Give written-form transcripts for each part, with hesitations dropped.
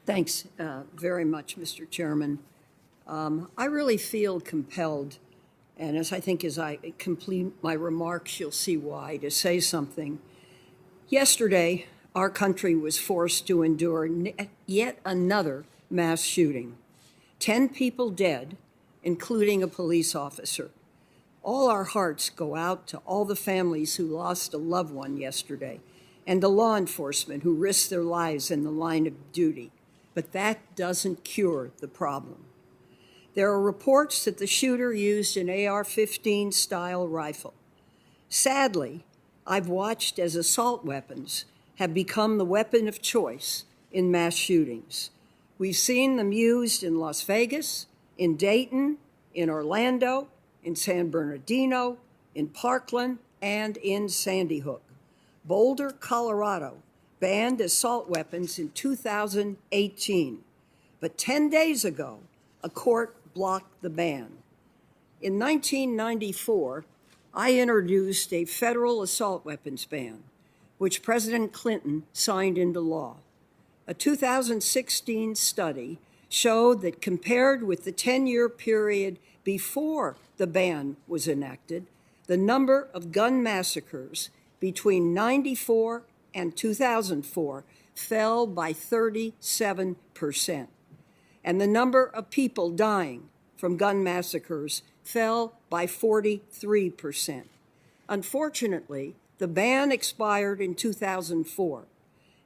Thanks very much, Mr. Chairman. I really feel compelled, and as I complete my remarks, you'll see why, to say something. Yesterday, our country was forced to endure yet another mass shooting. 10 people dead, including a police officer. All our hearts go out to all the families who lost a loved one yesterday and the law enforcement who risked their lives in the line of duty. But that doesn't cure the problem. There are reports that the shooter used an AR-15 style rifle. Sadly, I've watched as assault weapons have become the weapon of choice in mass shootings. We've seen them used in Las Vegas, in Dayton, in Orlando, in San Bernardino, in Parkland, and in Sandy Hook. Boulder, Colorado, banned assault weapons in 2018. But 10 days ago, a court blocked the ban. In 1994, I introduced a federal assault weapons ban, which President Clinton signed into law. A 2016 study showed that compared with the 10-year period before the ban was enacted, the number of gun massacres between 94 and 2004 fell by 37%. And the number of people dying from gun massacres fell by 43%. Unfortunately, the ban expired in 2004,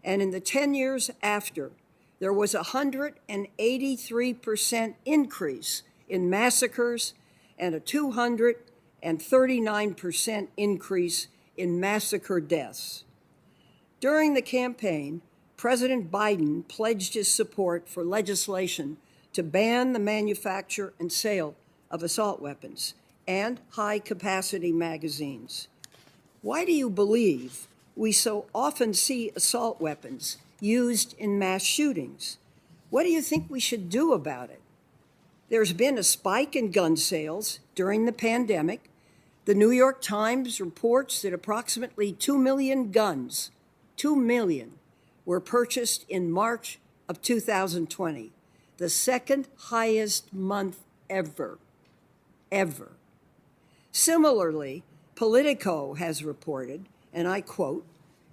and in the 10 years after, there was a 183% increase in massacres and a 239% increase in massacre deaths. During the campaign, President Biden pledged his support for legislation to ban the manufacture and sale of assault weapons and high-capacity magazines. Why do you believe we so often see assault weapons used in mass shootings? What do you think we should do about it? There's been a spike in gun sales during the pandemic. The New York Times reports that approximately 2 million guns, 2 million, were purchased in March of 2020, the second highest month ever. Similarly, Politico has reported, and I quote,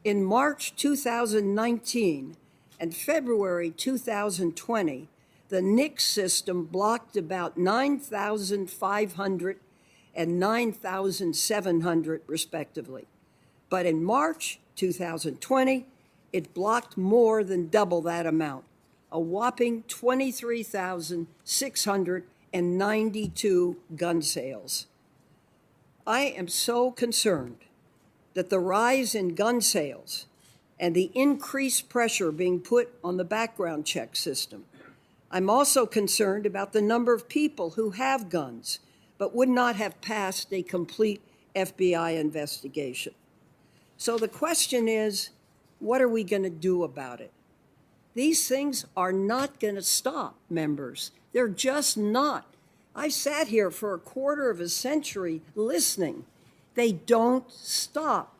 in March 2019 and February 2020, the NICS system blocked about 9,500 and 9,700 respectively. But in March 2020, it blocked more than double that amount, a whopping 23,692 gun sales. I am so concerned that the rise in gun sales and the increased pressure being put on the background check system. I'm also concerned about the number of people who have guns but would not have passed a complete FBI investigation. So the question is, what are we going to do about it? These things are not going to stop, members. They're just not. I sat here for a quarter of a century listening. They don't stop.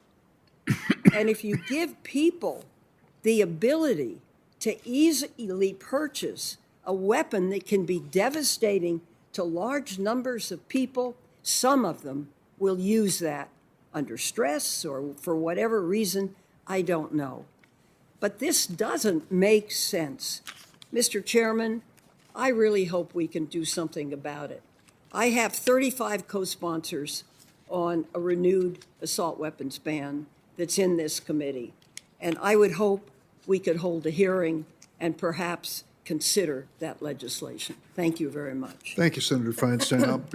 And if you give people the ability to easily purchase a weapon that can be devastating to large numbers of people, some of them will use that under stress or for whatever reason, I don't know. But this doesn't make sense. Mr. Chairman, I really hope we can do something about it. I have 35 co-sponsors on a renewed assault weapons ban that's in this committee. And I would hope we could hold a hearing and perhaps consider that legislation. Thank you very much. Thank you, Senator Feinstein.